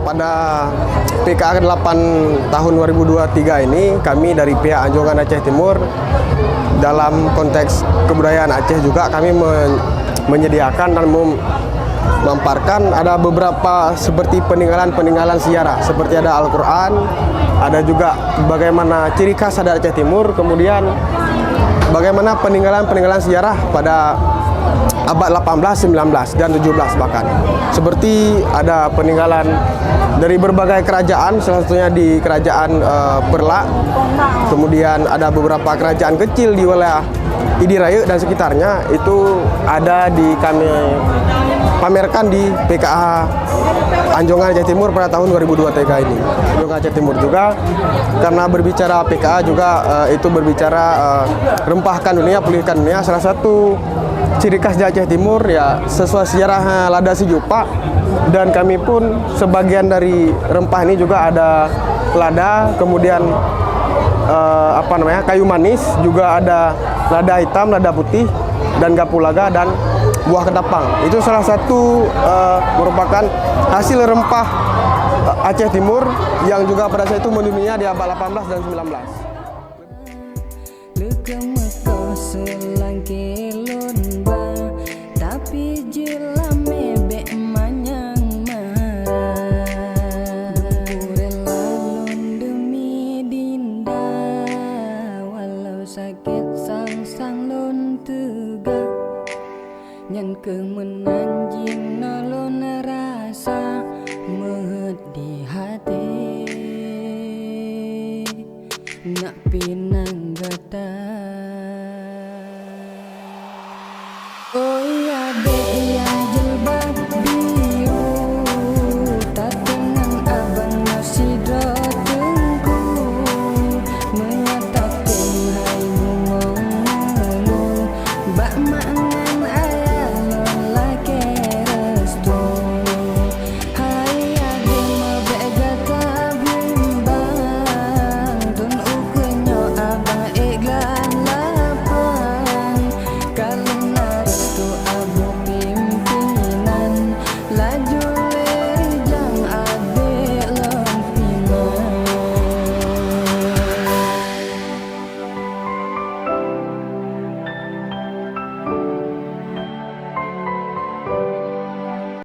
pada PKA 8 tahun 2023 ini kami dari pihak Anjungan Aceh Timur dalam konteks kebudayaan Aceh juga kami menyediakan dan memamparkan ada beberapa seperti peninggalan sejarah seperti ada Al-Quran, ada juga bagaimana ciri khas adat Aceh Timur, kemudian bagaimana peninggalan sejarah pada abad 18, 19, dan 17 bahkan. Seperti ada peninggalan dari berbagai kerajaan, salah satunya di kerajaan Perlak. Kemudian ada beberapa kerajaan kecil di wilayah Idiraya dan sekitarnya, itu ada di kami pamerkan di PKA Anjungan Aceh Timur pada tahun 2023 ini. Anjungan Aceh Timur juga karena berbicara PKA juga itu berbicara rempahkan dunia, pulihkan dunia. Salah satu ciri khas di Aceh Timur ya sesuai sejarah lada sijupa, dan kami pun sebagian dari rempah ini juga ada lada, kemudian kayu manis, juga ada lada hitam, lada putih, dan kapulaga dan buah ketapang. Itu salah satu merupakan hasil rempah Aceh Timur yang juga pada saat itu mendunia di abad 18 dan 19. Tapi jela mebek manyang marah Dumpure demi dinda Walau sakit sang lon tegak Nyan kemenanjing nolona